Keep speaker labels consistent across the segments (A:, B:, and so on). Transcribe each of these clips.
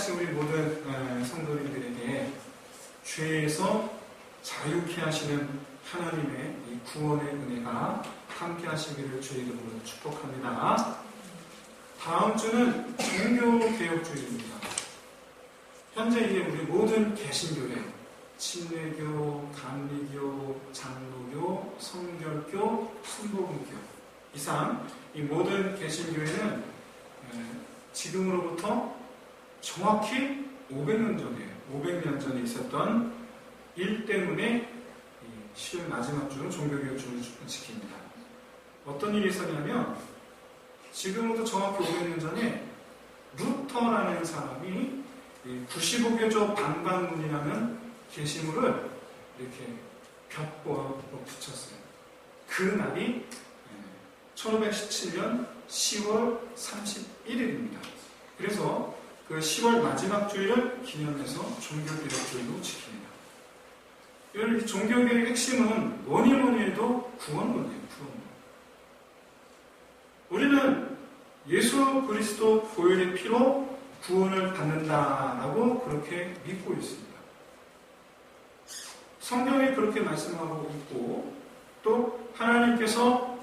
A: 하신 우리 모든 성도님들에게 죄에서 자유케 하시는 하나님의 이 구원의 은혜가 함께 하시기를 주의 이름으로 축복합니다. 다음 주는 종교개혁주의입니다. 현재 이제 우리 모든 개신교회, 침례교, 감리교, 장로교, 성결교, 순복음교 이상 이 모든 개신교회는 지금으로부터 정확히 500년 전에 있었던 일 때문에 10월 마지막 주는 종교개혁주의를 지킵니다. 어떤 일이 있었냐면 지금으로부터 정확히 500년 전에 루터라는 사람이 95교조 반반문이라는 게시물을 이렇게 벽보에 붙였어요. 그 날이 1517년 10월 31일입니다. 그래서 그 10월 마지막 주일을 기념해서 종교개혁주의로 지킵니다. 이 종교개혁의 핵심은 뭐니 해도 구원론이에요. 우리는 예수 그리스도 보혈의 피로 구원을 받는다라고 그렇게 믿고 있습니다. 성경에 그렇게 말씀하고 있고 또 하나님께서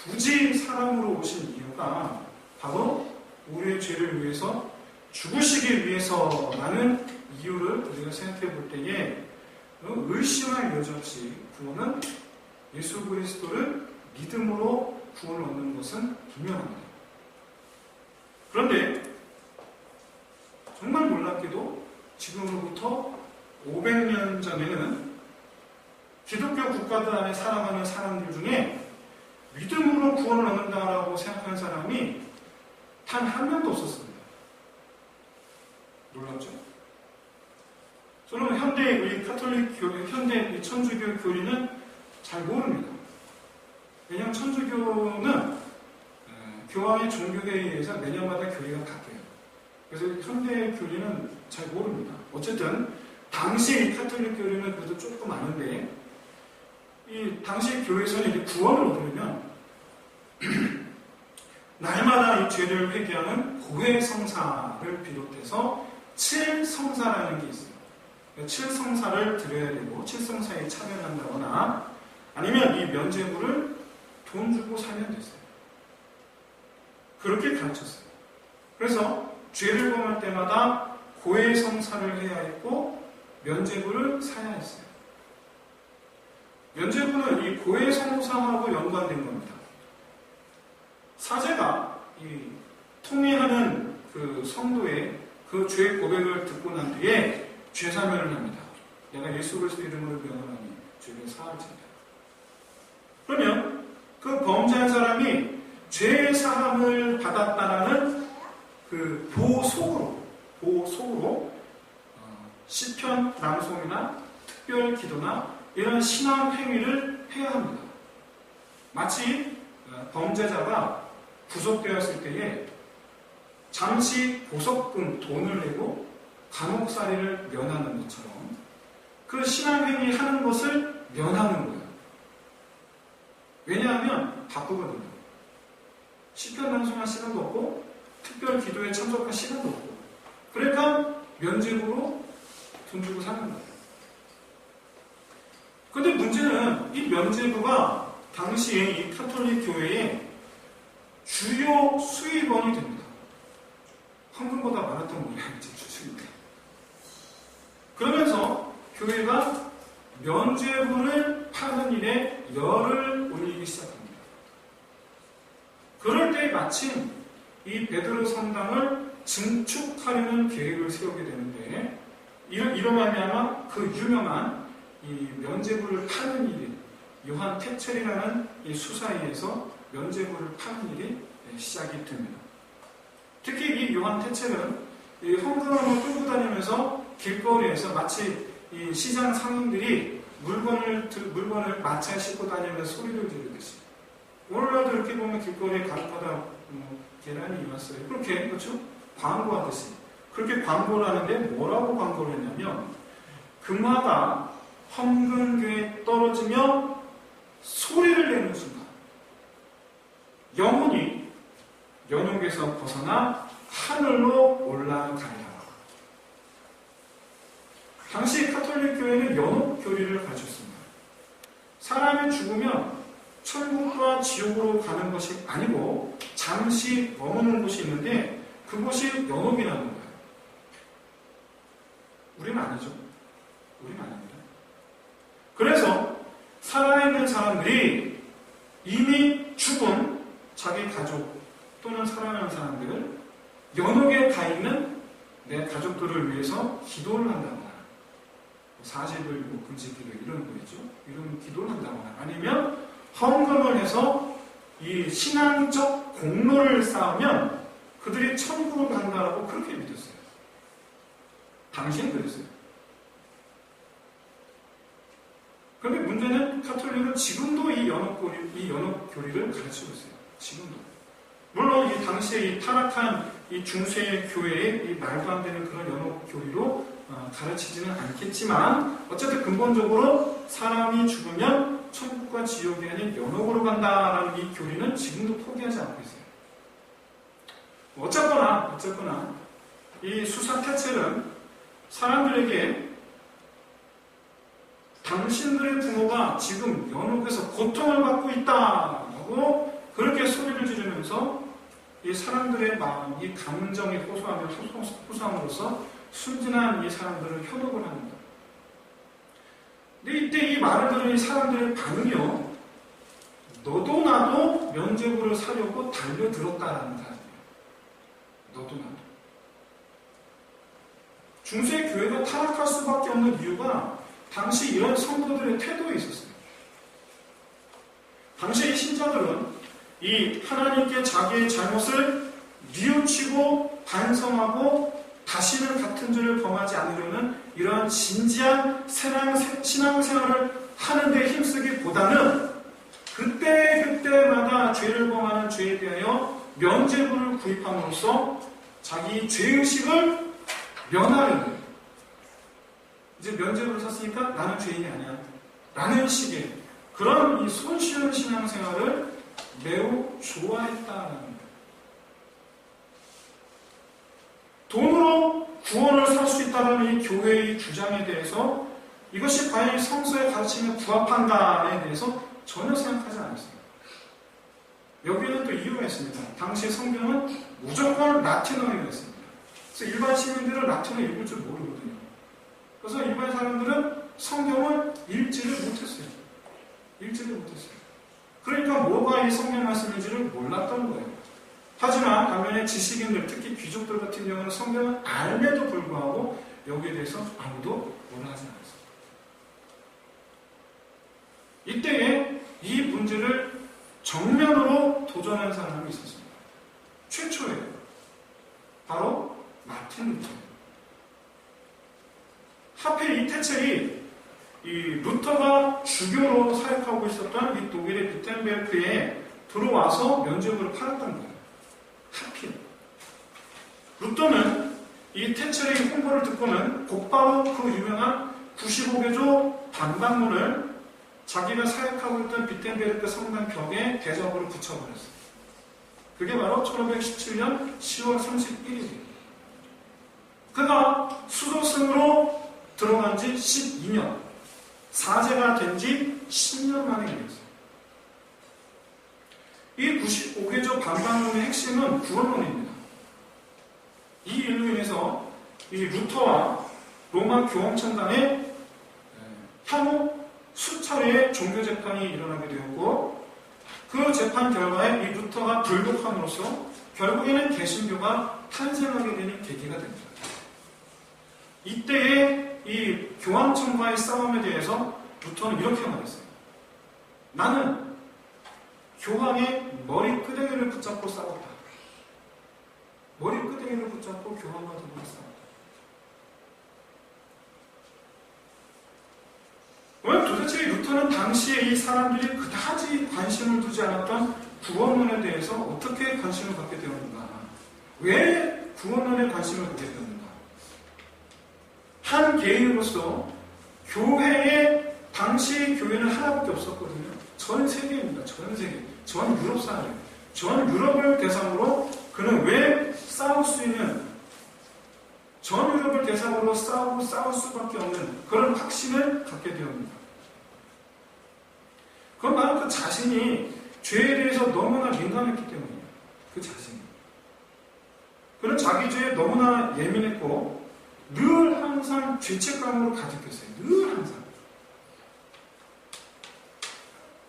A: 굳이 사람으로 오신 이유가 바로 우리의 죄를 위해서 죽으시기 위해서라는 이유를 우리가 생각해 볼 때에 의심할 여지 없이 구원은 예수 그리스도를 믿음으로 구원을 얻는 것은 분명합니다. 그런데 정말 놀랍게도 지금으로부터 500년 전에는 기독교 국가들 안에 살아가는 사람들 중에 믿음으로 구원을 얻는다라고 생각하는 사람이 단 한 명도 없었습니다. 놀랍죠? 저는 현대 우리 카톨릭 교회, 현대 천주교 교리는 잘 모릅니다. 왜냐하면 천주교는 교황의 종교회에 의해서 매년마다 교리가 바뀌어요. 그래서 현대 교리는 잘 모릅니다. 어쨌든 당시 카톨릭 교리는 그래도 조금 아는데 이 당시 교회에서는 이제 구원을 얻으려면 날마다 이 죄를 회개하는 고해성사를 비롯해서 7성사라는 게 있어요. 7성사를 드려야 되고 7성사에 참여한다거나 아니면 이 면죄부를 돈 주고 사면 됐어요. 그렇게 가르쳤어요. 그래서 죄를 범할 때마다 고해성사를 해야 했고 면죄부를 사야 했어요. 면죄부는 이 고해성사하고 연관된 겁니다. 사제가 이 통회하는 그 성도의 그 죄 고백을 듣고 난 뒤에 죄사면을 합니다. 내가 예수 그리스도 이름으로 명하노니 죄를 사할지니라. 그러면 그 범죄한 사람이 죄 사함을 받았다라는 그 보속으로 시편 낭송이나 특별 기도나 이런 신앙 행위를 해야 합니다. 마치 범죄자가 구속되었을 때에 잠시 보석금 돈을 내고 감옥살이를 면하는 것처럼 그 신앙행위 하는 것을 면하는 거예요. 왜냐하면 바쁘거든요. 시편 낭송할 시간도 없고 특별 기도에 참석할 시간도 없고 그러니까 면죄부로 돈 주고 사는 거예요. 그런데 문제는 이 면죄부가 당시에 이 카톨릭 교회의 주요 수입원이 됩니다. 황금보다 많았던 모양이지 수입이. 그러면서 교회가 면죄부를 파는 일에 열을 올리기 시작합니다. 그럴 때 마침 이 베드로 성당을 증축하려는 계획을 세우게 되는데 이러면 아마 그 유명한 이 면죄부를 파는 일이 요한 테첼이라는 이 수사위에서 면죄부를 파는 일이 시작이 됩니다. 특히 이 요한 테첼은 이 헌금함을 끌고 다니면서 길거리에서 마치 이 시장 상인들이 물건을 마차에 싣고 다니면서 소리를 지르듯이 오늘날도 이렇게 보면 길거리에 가득하다 계란이 왔어요. 그렇게 그렇죠? 광고하듯이 그렇게 광고를 하는데 뭐라고 광고를 했냐면 금화가 헌금교에 떨어지며 소리를 내는 순간 영혼이 연옥에서 벗어나 하늘로 올라가리라. 당시 가톨릭 교회는 연옥 교리를 가르쳤습니다. 사람이 죽으면 천국과 지옥으로 가는 것이 아니고 잠시 머무는 곳이 있는데 그곳이 연옥이라는 거예요. 우리는 아니죠. 우리는 아닙니다. 그래서 살아있는 사람들이 이미 죽은 자기 가족 또는 사랑하는 사람들을 연옥에 가 있는 내 가족들을 위해서 기도를 한다거나 40일 금식기도 이런 거겠죠. 이런 기도를 한다거나 아니면 헌금을 해서 이 신앙적 공로를 쌓으면 그들이 천국을 간다라고 그렇게 믿었어요. 당시엔 그랬어요. 그런데 문제는 가톨릭은 지금도 이 연옥 교리를 가르치고 있어요. 지금도. 물론 이 당시에 이 타락한 이 중세 교회의 이 말도 안 되는 그런 연옥 교리로 가르치지는 않겠지만 어쨌든 근본적으로 사람이 죽으면 천국과 지옥이 아닌 연옥으로 간다라는 이 교리는 지금도 포기하지 않고 있어요. 어쨌거나 이 수사 태첼은 사람들에게 당신들의 부모가 지금 연옥에서 고통을 받고 있다고 그렇게 소리를 지르면서 이 사람들의 마음, 이 감정에 호소함으로써 순진한 이 사람들을 현혹을 합니다. 근데 이때 이 말을 들은 이 사람들의 반응이요, 너도 나도 면죄부를 사려고 달려들었다라는 사람이에요. 너도 나도. 중세 교회가 타락할 수밖에 없는 이유가 당시 이런 성도들의 태도에 있었어요. 당시 이 신자들은 이 하나님께 자기의 잘못을 뉘우치고 반성하고 다시는 같은 죄를 범하지 않으려는 이러한 진지한 신앙생활을 하는 데 힘쓰기보다는 그때마다 죄를 범하는 죄에 대하여 면죄부를 구입함으로써 자기 죄의식을 면하려는, 이제 면죄부를 샀으니까 나는 죄인이 아니야 라는 식의 그런 이 손쉬운 신앙생활을 매우 좋아했다는 겁니다. 돈으로 구원을 살 수 있다는 이 교회의 주장에 대해서 이것이 과연 성서의 가르침에 부합한가에 대해서 전혀 생각하지 않았습니다. 여기에는 또 이유가 있습니다. 당시 성경은 무조건 라틴어였습니다. 그래서 일반 시민들은 라틴어 읽을 줄 모르거든요. 그래서 일반 사람들은 성경을 읽지를 못했어요. 그러니까 뭐가 이 성경 말씀인지를 몰랐던 거예요. 하지만 반면에 지식인들, 특히 귀족들 같은 경우는 성경을 알면도 불구하고 여기에 대해서 아무도 뭐라 하지 않았습니다. 이때에 이 문제를 정면으로 도전한 사람이 있었습니다. 최초예요. 바로 마틴 루터예요. 하필 이 태첼이 이 루터가 주교로 사역하고 있었던 이 독일의 비텐베르크에 들어와서 면죄부를 팔았던 거예요. 하필. 루터는 이 태첼의 홍보를 듣고는 곧바로 그 유명한 95개조 반박문을 자기가 사역하고 있던 비텐베르크 성당 벽에 대적으로 붙여버렸어요. 그게 바로 1517년 10월 31일이에요. 그가 수도승으로 들어간 지 12년, 사제가 된 지 10년 만에 일이었어요. 이 95개조 반박론의 핵심은 구원론입니다. 이 일로 인해서 이 루터와 로마 교황청 간에 향후 수차례의 종교재판이 일어나게 되었고, 그 재판 결과에 이 루터가 불복함으로써 결국에는 개신교가 탄생하게 되는 계기가 됩니다. 이때의 이 교황청과의 싸움에 대해서 루터는 이렇게 말했어요. 나는 교황의 머리 끄댕이를 붙잡고 싸웠다. 머리 끄댕이를 붙잡고 교황과 더불어 싸웠다. 왜 도대체 루터는 당시에 이 사람들이 그다지 관심을 두지 않았던 구원론에 대해서 어떻게 관심을 갖게 되었는가? 왜 구원론에 관심을 갖게 되었는가? 한 개인으로서 당시 교회는 하나밖에 없었거든요. 전 세계입니다. 전 유럽 사회. 전 유럽을 대상으로 그는 왜 싸울 수 있는 전 유럽을 대상으로 싸울 수밖에 없는 그런 확신을 갖게 되었습니다. 그건 바로 그 자신이 죄에 대해서 너무나 민감했기 때문이에요. 그 자신이. 그는 자기 죄에 너무나 예민했고 늘 항상 죄책감으로 가득했어요. 늘 항상.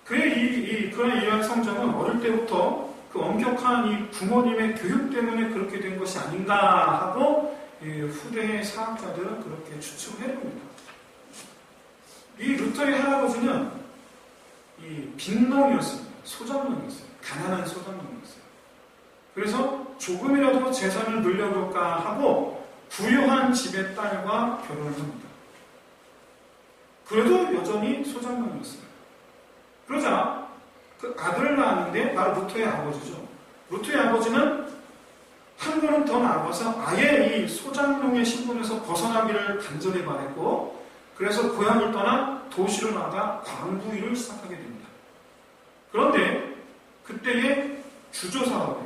A: 그의 이러한 성정은 어릴 때부터 그 엄격한 이 부모님의 교육 때문에 그렇게 된 것이 아닌가 하고 후대의 사학자들은 그렇게 추측을 해봅니다. 이 루터의 할아버지는 이 빈농이었습니다. 소작농이었어요. 가난한 소작농이었어요. 그래서 조금이라도 재산을 늘려볼까 하고 부유한 집의 딸과 결혼을 합니다. 그래도 여전히 소작농이었어요. 그러자 그 아들을 낳았는데 바로 루터의 아버지죠. 루터의 아버지는 한 걸음 더 나아가서 아예 이 소작농의 신분에서 벗어나기를 간절히 바랬고 그래서 고향을 떠나 도시로 나가 광부 일을 시작하게 됩니다. 그런데 그때의 주조사업에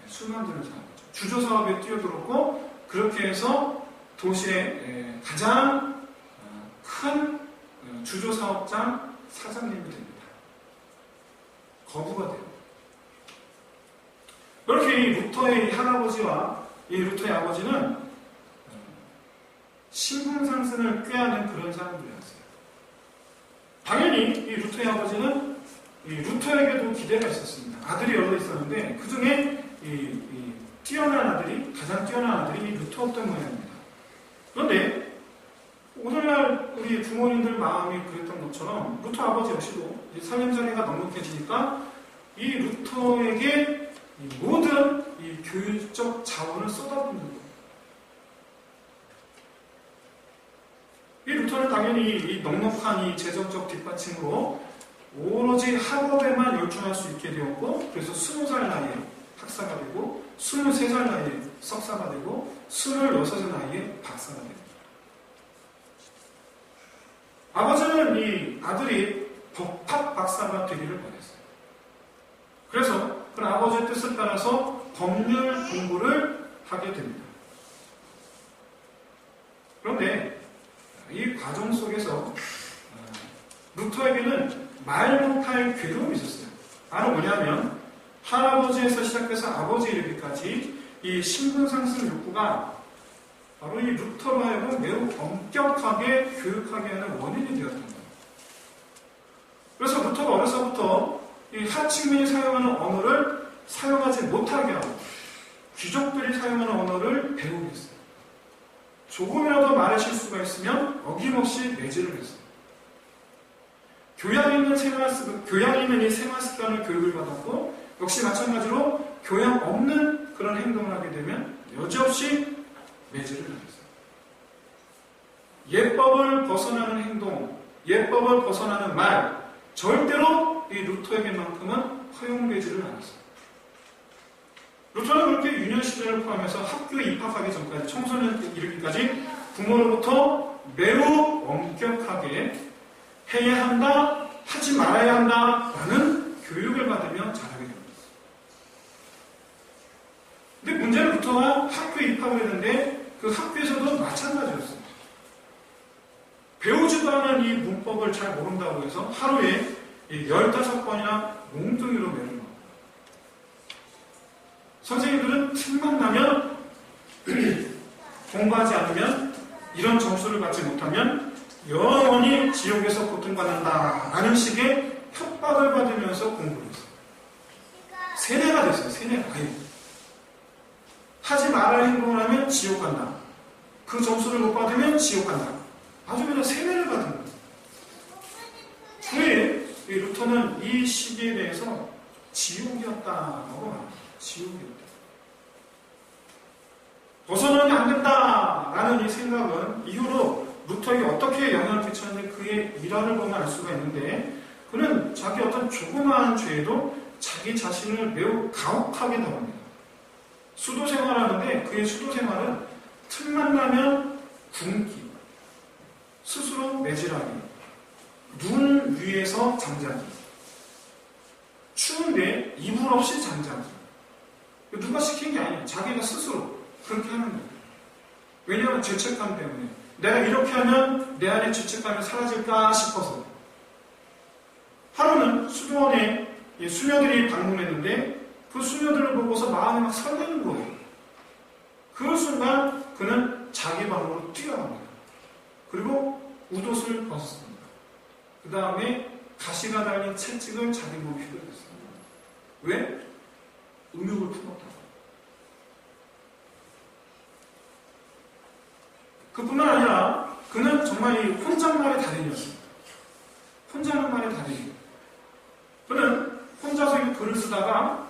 A: 술 만드는 사업이죠. 주조사업에 뛰어들었고 그렇게 해서 도시의 가장 큰 주조사업장 사장님이 됩니다. 거부가 돼요. 그렇게 이 루터의 할아버지와 이 루터의 아버지는 신분상승을 꾀하는 그런 사람들이었어요. 당연히 이 루터의 아버지는 이 루터에게도 기대가 있었습니다. 아들이 여러 있었는데 그 중에 가장 뛰어난 아들이 이 루터였던 모양입니다. 그런데 오늘날 우리 부모님들 마음이 그랬던 것처럼 루터 아버지 역시도 살림살이가 넉넉해지니까 이 루터에게 모든 이 교육적 자원을 쏟아붓는 거예요. 이 루터는 당연히 이 넉넉한 이 재정적 뒷받침으로 오로지 학업에만 열중할 수 있게 되었고 그래서 20살 나이에 학사가 되고 23살 나이에 석사가 되고 26살 나이에 박사가 됩니다. 아버지는 이 아들이 법학 박사가 되기를 원했어요. 그래서 그 아버지의 뜻을 따라서 법률 공부를 하게 됩니다. 그런데 이 과정 속에서 루터에게는 말 못할 괴로움이 있었어요. 바로 뭐냐면 할아버지에서 시작해서 아버지 이르기까지 이 신분상승 욕구가 바로 이 루터로 하여금 매우 엄격하게 교육하게 하는 원인이 되었던 거예요. 그래서 루터가 어려서부터 이 하층민이 사용하는 언어를 사용하지 못하게 하고 귀족들이 사용하는 언어를 배우게 했어요. 조금이라도 말의 실수가 있으면 어김없이 매질을 했어요. 교양 있는 이 생활습관을 교육을 받았고 역시 마찬가지로 교양 없는 그런 행동을 하게 되면 여지없이 매질을 하겠어요. 예법을 벗어나는 행동, 예법을 벗어나는 말 절대로 이 루터에게만큼은 허용되지를 않았어요. 루터는 그렇게 유년 시절을 포함해서 학교에 입학하기 전까지 청소년 이르기까지 부모로부터 매우 엄격하게 해야 한다, 하지 말아야 한다라는 교육을 받으며 자라게 됩니다. 근데 문제는 루터가 학교에 입학을 했는데 그 학교에서도 마찬가지였습니다. 배우지도 않은 이 문법을 잘 모른다고 해서 하루에 15번이나 몽둥이로 매를 맞고 선생님들은 틈만 나면 공부하지 않으면 이런 점수를 받지 못하면 영원히 지옥에서 고통받는다라는 식의 협박을 받으면서 공부를 했어요. 세뇌가 됐어요. 세뇌가. 하지 말아야 행동을 하면 지옥 간다. 그 점수를 못 받으면 지옥 간다. 아주 그냥 세뇌를 받은 거예요. 후에 루터는 이 시기에 대해서 지옥이었다라고 말합니다. 지옥이었다. 벗어나면 안 된다라는 이 생각은 이후로 루터에게 어떻게 영향을 끼쳤는지 그의 일화를 보면 알 수가 있는데 그는 자기 어떤 조그마한 죄에도 자기 자신을 매우 가혹하게 다룹니다. 수도 생활하는데 그의 수도 생활은 틈만 나면 굶기, 스스로 매질하기, 눈 위에서 잠자기, 추운데 이불 없이 잠자기. 누가 시킨 게 아니에요. 자기가 스스로 그렇게 하는 거예요. 왜냐하면 죄책감 때문에. 내가 이렇게 하면 내 안에 죄책감이 사라질까 싶어서. 하루는 수도원에 수녀들이 방문했는데 그 수녀들을 보고서 마음이 막 설레는 거예요. 그 순간 그는 자기 방으로 뛰어갑니다. 그리고 웃옷을 벗었습니다. 그 다음에 가시가 달린 채찍을 자기 몸에 휘두르셨습니다. 왜? 음욕을 품었다고. 그뿐만 아니라 그는 정말 이 혼잣말의 달인이었습니다. 혼잣말의 달인. 그는 혼자서 이 글을 쓰다가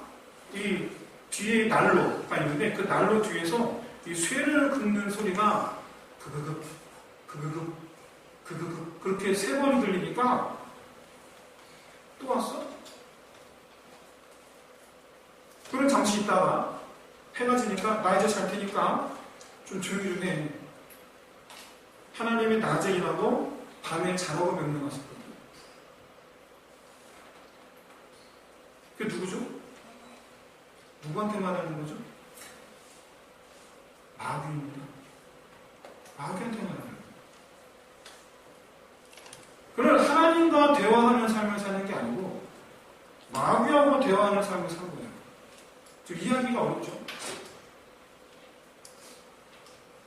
A: 이 뒤에 난로가 있는데 그 난로 뒤에서 이 쇠를 긁는 소리가 그그급 그그급 그그급 그렇게 3번이 들리니까 또 왔어? 그럼 잠시 있다가 해가 지니까 나 이제 잘 테니까 좀 조용히 좀 해. 하나님이 낮에 일하고 밤에 자라고 명령하셨거든요. 그게 누구죠? 누구한테 말하는 거죠? 마귀입니다. 마귀한테 말하는 거예요. 그는 하나님과 대화하는 삶을 사는 게 아니고 마귀하고 대화하는 삶을 사는 거예요. 좀 이해하기가 어렵죠?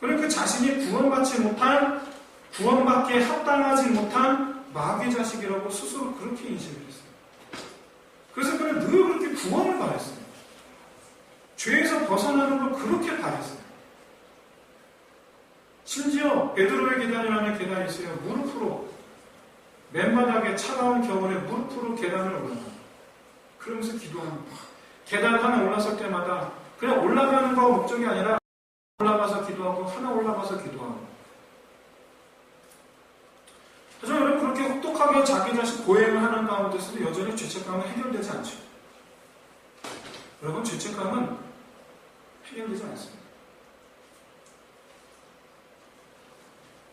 A: 그는 그 자신이 구원받기에 합당하지 못한 마귀 자식이라고 스스로 그렇게 인식을 했어요. 그래서 그는 늘 그렇게 구원을 바랬어요. 죄에서 벗어나는 걸 그렇게 바랬어요. 심지어 베드로의 계단이라는 계단이 있어요. 무릎으로 맨바닥에 차가운 겨울에 무릎으로 계단을 올라가요. 그러면서 기도합니다. 계단 하나 올라설 때마다 그냥 올라가는 거 목적이 아니라 올라가서 기도하고 하나 올라가서 기도하고. 하지만 여러분 그렇게 혹독하게 자기 자신 고행을 하는 가운데서도 여전히 죄책감은 해결되지 않죠. 여러분 죄책감은 해결되지 않습니다.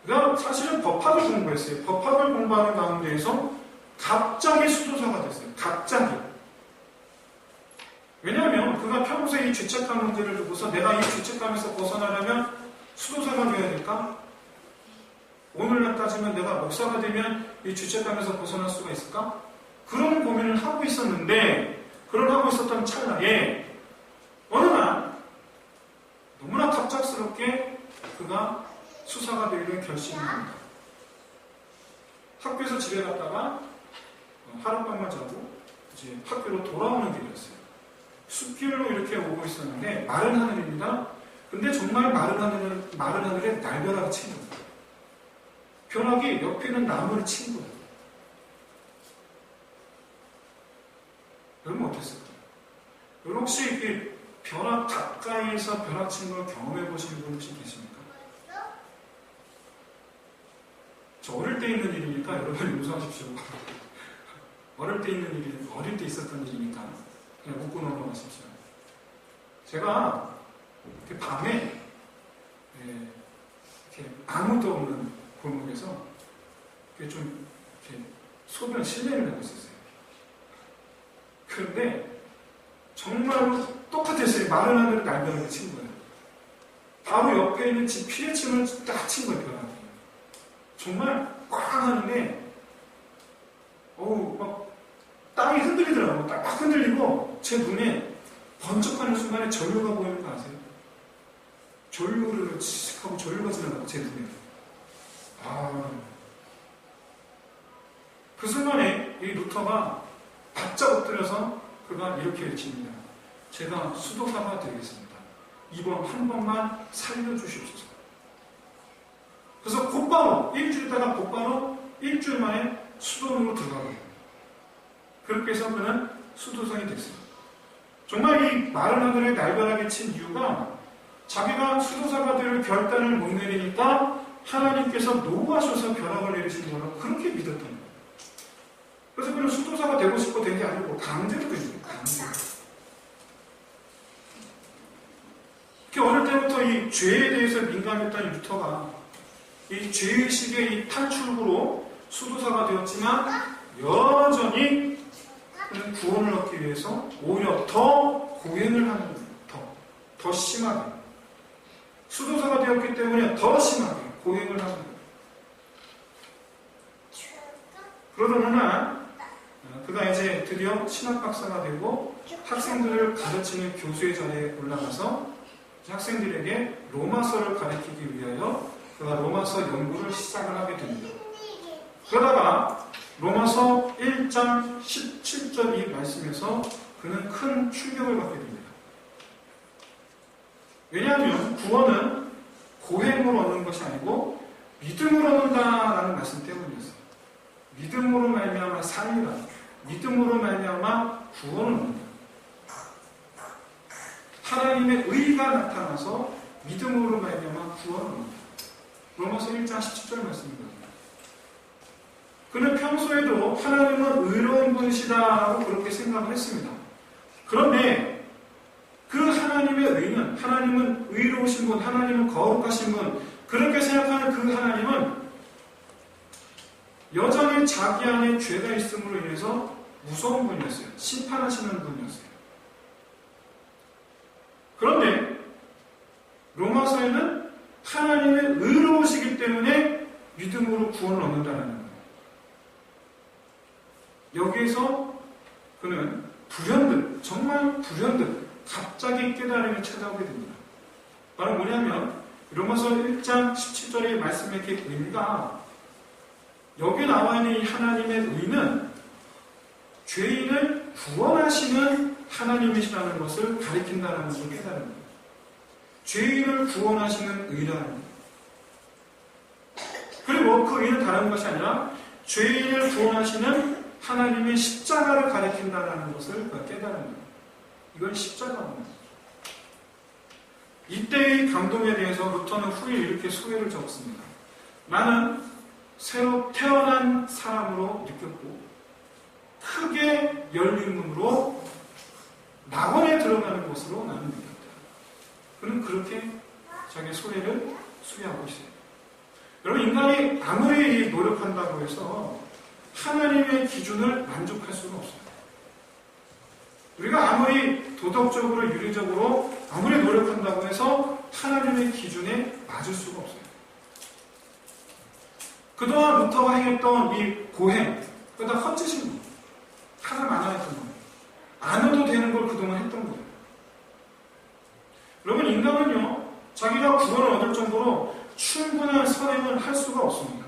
A: 그러니까 사실은 법학을 공부했어요. 법학을 공부하는 가운데에서 갑자기 수도사가 됐어요. 갑자기. 왜냐하면 그가 평소에 이 죄책감 문제를 두고서 내가 이 죄책감에서 벗어나려면 수도사가 되어야 될까? 오늘날 따지면 내가 목사가 되면 이 죄책감에서 벗어날 수가 있을까? 그런 고민을 하고 있었는데 그걸 하고 있었던 찰나에 어느 날 너무나 갑작스럽게 그가 수사가 되기를 결심합니다. 학교에서 집에 갔다가 하룻밤만 자고 이제 학교로 돌아오는 길이었어요. 숲길로 이렇게 오고 있었는데 마른 하늘입니다. 근데 정말 마른 하늘에 날벼락이 친 겁니다. 벼락이 옆에 있는 나무를 친 거예요. 여러분 어땠을까요? 여러분 혹시 그 벼락 가까이에서 벼락 친 걸 경험해 보신 분 혹시 계십니까? 저 어릴 때 있는 일이니까 여러분 용서하십시오. 어릴 때 있는 일이 어릴 때 있었던 일이니까 그냥 묻고 넘어가십시오. 제가 밤에 이렇게 아무도 없는 골목에서 좀 이렇게 소변 실례를 하고 있었어요. 그런데 정말로 똑같았어요. 마른 하늘을 날벼락을 친 거예요. 바로 옆에 있는 집 피해층을 딱 친 거예요. 벼락이. 정말 꽝 하는데 막 땅이 흔들리더라고요. 딱 흔들리고 제 눈에 번쩍하는 순간에 전류가 보이는 거 아세요? 전류를 칙 하고 전류가 지나가고 제 눈에. 그 순간에 이 루터가 바짝 엎드려서 그가 이렇게 외칩니다. 제가 수도사가 되겠습니다. 이번 한 번만 살려주십시오. 그래서 곧바로 일주일 있다가 곧바로 일주일 만에 수도원으로 들어가고요. 그렇게 해서 그는 수도사이 됐습니다. 정말 이 마른 하늘에 날벼락이 친 이유가 자기가 수도사가 될 결단을 못 내리니까 하나님께서 노하셔서 벼락을 내리신 거라고 그렇게 믿었던 거예요. 그래서 그는 수도사가 되고 싶어 된 게 아니고 강제로 된 거예요. 강제로. 어릴 때부터 이 죄에 대해서 민감했던 루터가 이 죄의식의 이 탈출구로 수도사가 되었지만 여전히 그는 구원을 얻기 위해서 오히려 더 고행을 하는 거예요. 더 심하게. 수도사가 되었기 때문에 더 심하게 고행을 합니다. 그러던 어느 날 그가 이제 드디어 신학박사가 되고 학생들을 가르치는 교수의 자리에 올라가서 학생들에게 로마서를 가르치기 위하여 그가 로마서 연구를 시작을 하게 됩니다. 그러다가 로마서 1장 17절 이 말씀에서 그는 큰 충격을 받게 됩니다. 왜냐하면 구원은 고행으로 얻는 것이 아니고 믿음으로 얻는다라는 말씀 때문이었어요. 믿음으로 말미암아 살리라. 믿음으로 말미암아 구원을 얻는다. 하나님의 의가 나타나서 믿음으로 말미암아 구원을 얻는다. 로마서 1장 17절 말씀입니다. 그는 평소에도 하나님은 의로운 분이시다라고 그렇게 생각을 했습니다. 그런데 그 하나님의 의는, 하나님은 의로우신 분, 하나님은 거룩하신 분, 그렇게 생각하는 그 하나님은 여전히 자기 안에 죄가 있음으로 인해서 무서운 분이었어요. 심판하시는 분이었어요. 그런데 로마서에는 하나님의 의로우시기 때문에 믿음으로 구원을 얻는다는 거예요. 여기에서 그는 불현듯, 정말 불현듯 갑자기 깨달음이 찾아오게 됩니다. 바로 뭐냐면 로마서 1장 17절의 말씀의 의미가 여기 나와 있는 이 하나님의 의는 죄인을 구원하시는 하나님이시라는 것을 가리킨다는 것을 깨달은 거예요. 죄인을 구원하시는 의라는 거예요. 그리고 그 의는 다른 것이 아니라 죄인을 구원하시는 하나님의 십자가를 가리킨다는 것을 깨달은 거예요. 이건 십자가입니다. 이때의 감동에 대해서 루터는 후에 이렇게 소회를 적었습니다. 나는 새로 태어난 사람으로 느꼈고 크게 열린 눈으로 낙원에 들어가는 것으로 나는 느꼈다. 그는 그렇게 자기 소회를 수여하고 있어요. 여러분, 인간이 아무리 노력한다고 해서 하나님의 기준을 만족할 수는 없어요. 우리가 아무리 도덕적으로 윤리적으로 아무리 노력한다고 해서 하나님의 기준에 맞을 수가 없어요. 그동안 루터가 행했던 이 고행, 그러다 헛짓인 거, 하나 안 했던 거예요. 안 해도 되는 걸 그동안 했던 거예요. 여러분, 인간은요, 자기가 구원을 얻을 정도로 충분한 선행을 할 수가 없습니다.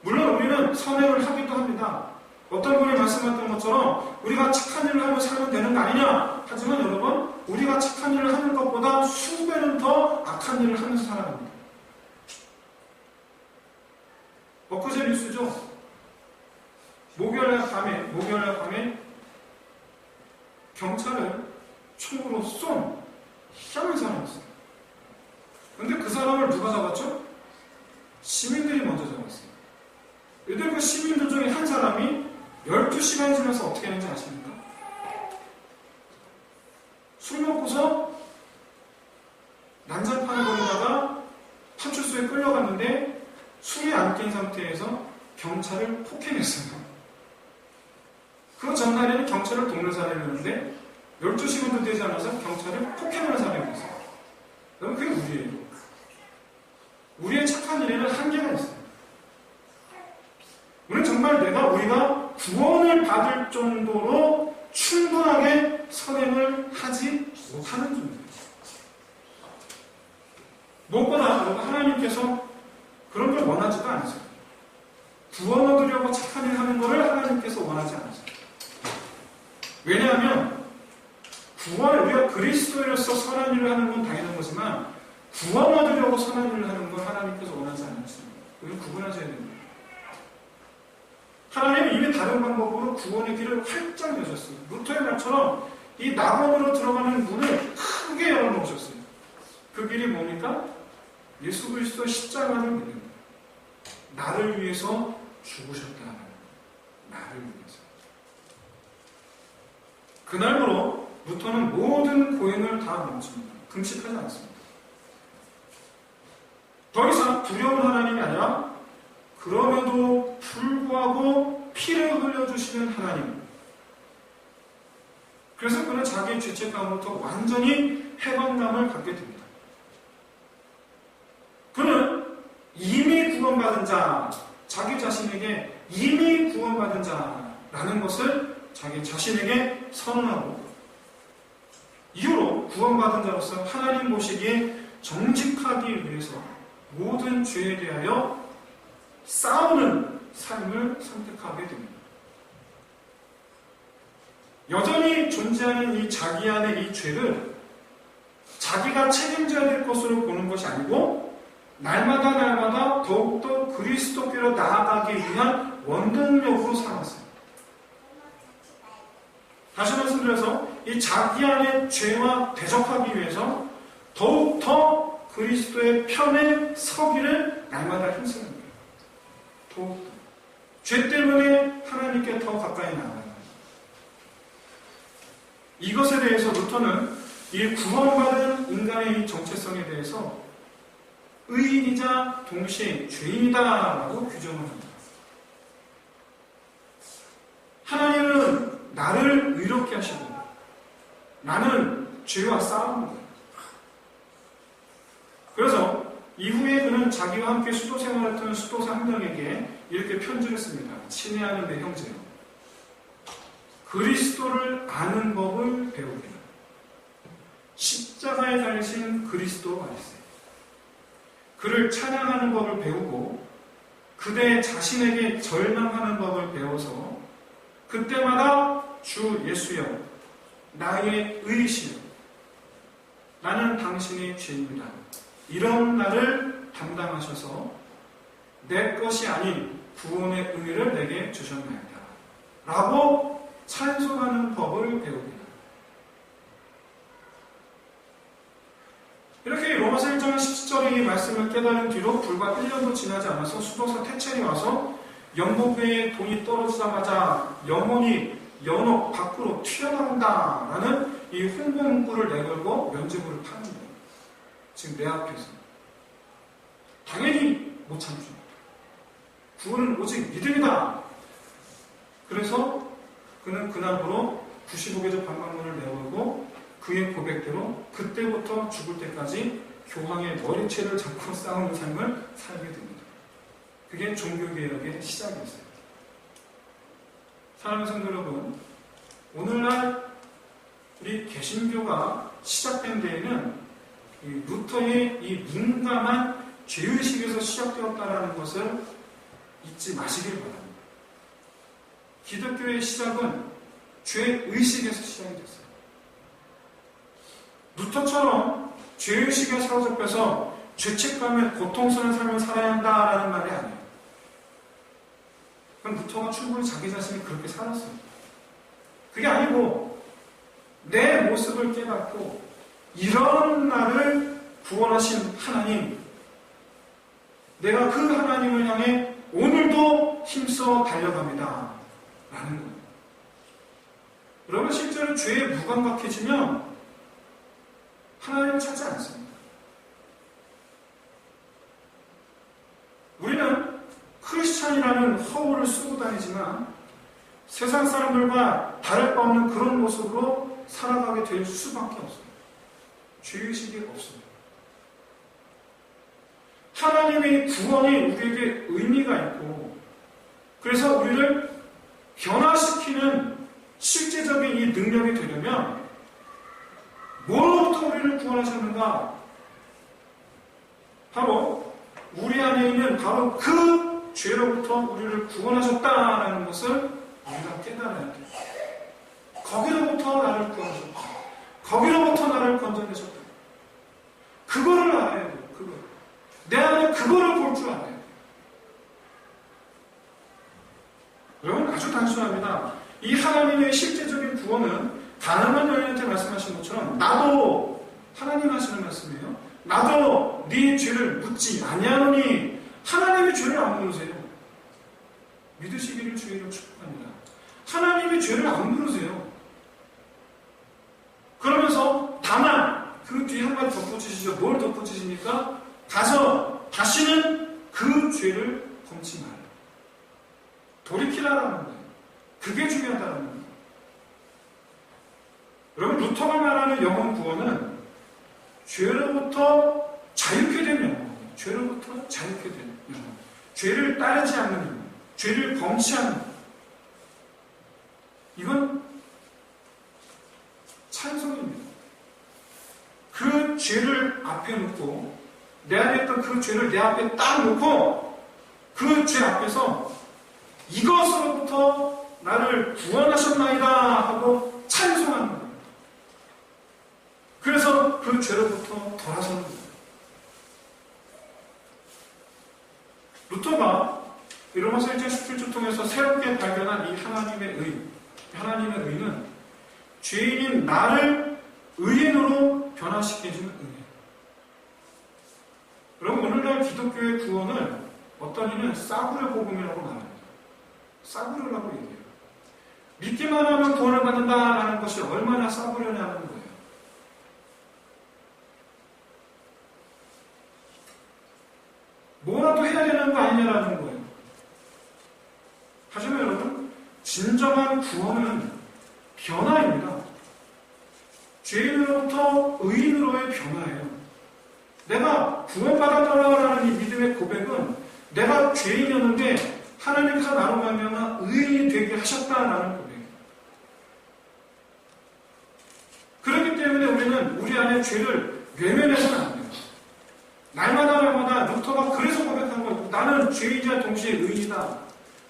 A: 물론 우리는 선행을 하기도 합니다. 어떤 분이 말씀하셨던 것처럼 우리가 착한 일을 하며 살면 되는 거 아니냐? 하지만 여러분, 우리가 착한 일을 하는 것보다 수배는 더 악한 일을 하면서 살아갑니다. 엊그제 뉴스죠? 목요일날 밤에 경찰을 총으로 쏜 희한한 사람이었어요. 근데 그 사람을 누가 잡았죠? 시민들이 먼저 잡았어요. 근데 그 시민들 중에 한 사람이 12시간이 지나서 어떻게 했는지 아십니까? 술 먹고서 난장판을 벌이다가 파출소에 끌려갔는데 술이 안 깬 상태에서 경찰을 폭행했어요. 그 전날에는 경찰을 돕는 사람이었는데 12시간도 되지 않아서 경찰을 폭행하는 사람이었어요. 여러분, 그게 우리예요. 우리의 착한 일에는 한계가 있어요. 우리는 정말 우리가 구원을 받을 정도로 충분하게 선행을 하지 못하는 존재예요. 무엇보다 하나님께서 그런 걸 원하지도 않으세요. 구원 얻으려고 착한 일을 하는 것을 하나님께서 원하지 않으세요. 왜냐하면 우리가 그리스도인으로서 선한 일을 하는 건 당연한 거지만 구원 얻으려고 선한 일을 하는 건 하나님께서 원하지 않으십니다. 우리는 구분하셔야 됩니다. 하나님은 이미 다른 방법으로 구원의 길을 활짝 여셨어요. 루터의 말처럼 이 낙원으로 들어가는 문을 크게 열어놓으셨어요. 그 길이 뭡니까? 예수 그리스도의 십자가를 믿는 거예요. 나를 위해서 죽으셨다. 나를 위해서. 그날부로 루터는 모든 고행을 다 멈춥니다. 금식하지 않습니다. 더 이상 두려운 하나님이 아니라 그럼에도 불구하고 피를 흘려주시는 하나님. 그래서 그는 자기의 죄책감으로부터 완전히 해방감을 갖게 됩니다. 구원받은 자, 자기 자신에게 이미 구원받은 자라는 것을 자기 자신에게 선언하고, 이후로 구원받은 자로서 하나님 보시기에 정직하기 위해서 모든 죄에 대하여 싸우는 삶을 선택하게 됩니다. 여전히 존재하는 이 자기 안의 이 죄를 자기가 책임져야 될 것으로 보는 것이 아니고, 날마다 더욱더 그리스도께로 나아가기 위한 원동력으로 삼았어요. 다시 말씀드려서 이 자기 안의 죄와 대적하기 위해서 더욱더 그리스도의 편에 서기를 날마다 힘쓰는 거예요. 더욱더. 죄 때문에 하나님께 더 가까이 나아가요. 이것에 대해서 루터는 이 구원받은 인간의 이 정체성에 대해서 의인이자 동시에 죄인이다라고 규정을 합니다. 하나님은 나를 의롭게 하시고 나는 죄와 싸우는 거예요. 그래서 이후에 그는 자기와 함께 수도 생활했던 수도사 한 명에게 이렇게 편지를 씁니다. 친애하는 내 형제여, 그리스도를 아는 법을 배우기를. 십자가에 달리신 그리스도 말세. 그를 찬양하는 법을 배우고 그대 자신에게 절망하는 법을 배워서 그때마다 주 예수여, 나의 의시여, 나는 당신의 죄입니다, 이런 나를 담당하셔서 내 것이 아닌 구원의 의를 내게 주셨나이다 라고 찬송하는 법을 배웁니다. 이렇게 로마서 1장 17절의 이 말씀을 깨달은 뒤로 불과 1년도 지나지 않아서 수도사 태첼이 와서 연못에 돈이 떨어지자마자 영혼이 연옥 밖으로 튀어나온다라는 이 홍보 문구를 내걸고 면죄부를 파는 거예요. 지금 내 앞에서. 당연히 못 참죠. 구원은 오직 믿음이다. 그래서 그는 그날부로 95개조 방광문을 내걸고 그의 고백대로 그때부터 죽을 때까지 교황의 머리채를 잡고 싸우는 삶을 살게 됩니다. 그게 종교개혁의 시작이었어요. 사랑하는 성도 여러분, 오늘날 우리 개신교가 시작된 데에는 이 루터의 이 민감한 죄의식에서 시작되었다는 것을 잊지 마시길 바랍니다. 기독교의 시작은 죄의식에서 시작이 됐어요. 루터처럼 죄의식에 사로잡혀서 죄책감에 고통스러운 삶을 살아야 한다라는 말이 아니에요. 그럼 루터가 충분히 자기 자신이 그렇게 살았어요. 그게 아니고 내 모습을 깨닫고 이런 나를 구원하신 하나님, 내가 그 하나님을 향해 오늘도 힘써 달려갑니다 라는 거예요. 여러분, 실제로 죄에 무감각해지면 하나님을 찾지 않습니다. 우리는 크리스찬이라는 허울을 쓰고 다니지만 세상 사람들과 다를 바 없는 그런 모습으로 살아가게 될 수밖에 없어요. 죄의식이 없습니다. 하나님의 구원이 우리에게 의미가 있고, 그래서 우리를 변화시키는 실제적인 이 능력이 되려면 뭐로부터 우리를 구원하셨는가? 바로 우리 안에 있는 바로 그 죄로부터 우리를 구원하셨다라는 것을 우리가 깨달아야 돼요. 거기로부터 나를 구원하셨다. 거기로부터 나를 건져내셨다. 그거를 알아야 돼요. 그거. 내 안에 그거를 볼 줄 알아야 돼요. 여러분, 아주 단순합니다. 이 하나님의 실제적인 구원은 가난한 여인한테 말씀하신 것처럼 나도, 하나님 하시는 말씀이에요. 나도 네 죄를 묻지 아니하노니. 하나님의 죄를 안 물으세요. 믿으시기를 주의로 축복합니다. 하나님의 죄를 안 물으세요. 그러면서 다만 그 뒤에 한 가지 덧붙이시죠. 뭘 덧붙이십니까? 가서 다시는 그 죄를 범치 말라. 돌이키라라는 거예요. 그게 중요하다는 거예요. 여러분, 루터가 말하는 영혼 구원은 죄로부터 자유케 되는 영혼이에요. 죄로부터 자유케 되는 영혼. 죄를 따르지 않는 일, 죄를 범치하는 일. 이건 찬송입니다. 그 죄를 앞에 놓고 내 안에 있던 그 죄를 내 앞에 딱 놓고 그 죄 앞에서 이것으로부터 나를 구원하셨나이다 하고 찬송하는 거예요. 그래서 그 죄로부터 돌아서는 거예요. 루터가 이 로마서 1장 17절 통해서 새롭게 발견한 이 하나님의 의는 죄인인 나를 의인으로 변화시켜주는 의예요. 여러분, 오늘날 기독교의 구원을 어떤 이는 싸구려 복음이라고 말합니다. 싸구려라고 얘기해요. 믿기만 하면 구원을 받는다라는 것이 얼마나 싸구려냐는 거예요. 뭐라도 해야 되는 거 아니냐라는 거예요. 하지만 여러분, 진정한 구원은 변화입니다. 죄인으로부터 의인으로의 변화예요. 내가 구원받았다라는 이 믿음의 고백은 내가 죄인이었는데 하나님께서 나로 말미암아 의인이 되게 하셨다라는 고백이에요. 그렇기 때문에 우리는 우리 안에 죄를 외면해서는 안 돼요. 날마다 루터가 그래서 고백한 거예요. 나는 죄인이자 동시에 의인이다.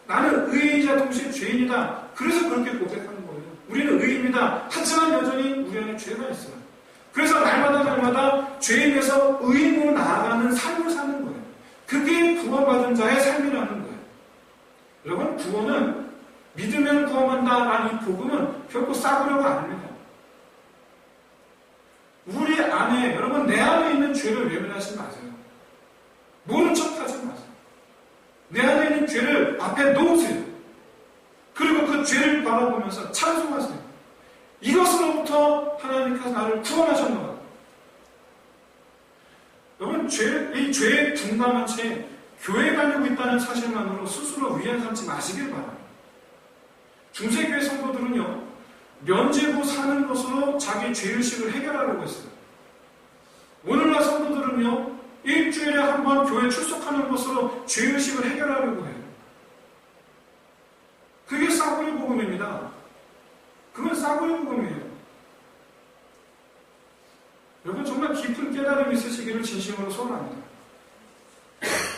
A: 나는 의인이자 동시에 죄인이다. 그래서 그렇게 고백하는 거예요. 우리는 의인입니다. 하지만 여전히 우리 안에 죄가 있어요. 그래서 날마다 죄인에서 의인으로 나아가는 삶을 사는 거예요. 그게 구원받은 자의 삶이라는 거예요. 여러분, 구원은 믿으면 구원한다라는 이 복음은 결코 싸구려가 아닙니다. 우리 안에, 여러분, 내 안에 있는 죄를 외면하지 마세요. 모른 척 하지 마세요. 내 안에 있는 죄를 앞에 놓으세요. 그리고 그 죄를 바라보면서 찬송하세요. 이것으로부터 하나님께서 나를 구원하셨노라. 여러분, 이 죄에 둔감한 채 교회에 다니고 있다는 사실만으로 스스로 위안 삼지 마시길 바랍니다. 중세교회 성도들은요, 면죄부 사는 것으로 자기 죄의식을 해결하려고 했어요. 오늘날 성도들은요, 일주일에 한 번 교회 출석하는 것으로 죄의식을 해결하려고 해요. 그게 싸구려 복음입니다. 그건 싸구려 복음이에요. 여러분, 정말 깊은 깨달음이 있으시기를 진심으로 소원합니다.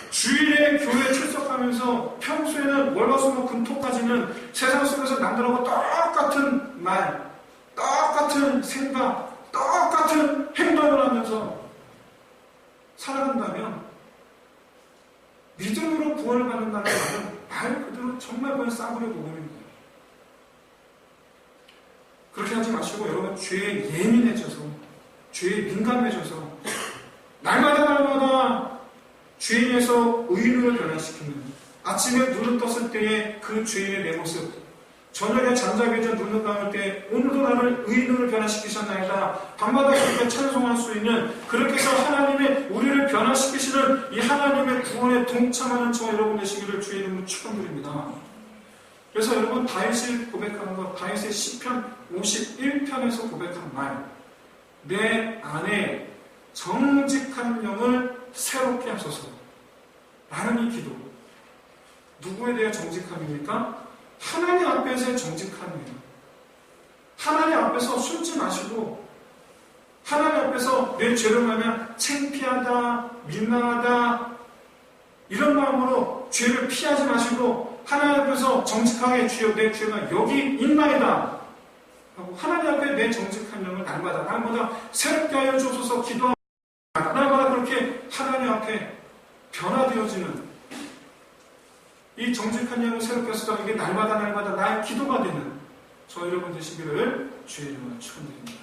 A: 주일에 교회 출석하면서 평소에는 월화수목금토까지는 세상 속에서 남들하고 똑같은 말, 똑같은 생각, 똑같은 행동을 하면서 살아간다면 믿음으로 구원을 받는다는 말은 말 그대로 정말 그건 싸구려 복음입니다. 그렇게 하지 마시고 여러분, 죄에 예민해져서, 죄에 민감해져서 날마다 죄인에서 의인으로 변화시키는, 아침에 눈을 떴을 때의 그 죄인의 내 모습, 저녁에 잠자기 전 눈을 감을 때 오늘도 나를 의인으로 변화시키셨나이다. 밤마다 그렇게 찬송할 수 있는, 그렇게 해서 하나님의 우리를 변화시키시는 이 하나님의 구원에 동참하는 저와 여러분 되시기를 주의 이름으로 축원드립니다. 그래서 여러분, 다윗이 고백하는 것, 다윗의 시편 51편에서 고백한 말, 내 안에 정직한 영을 새롭게 하소서 라는 이 기도, 누구에 대한 정직함입니까? 하나님 앞에서의 정직함이에요. 하나님 앞에서 숨지 마시고, 하나님 앞에서 내 죄를 하면 창피하다, 민망하다 이런 마음으로 죄를 피하지 마시고 하나님 앞에서 정직하게, 주여 내 죄가 여기 있나이다 하고 하나님 앞에 내 정직한 영을 날마다 새롭게 하여 주옵소서 기도하고 날마다 그렇게 하나님 앞에 변화되어지는 이 정직한 영을 새롭게 하소서, 이게 날마다 나의 기도가 되는 저 여러분 되시기를 주의 이름으로 축원드립니다.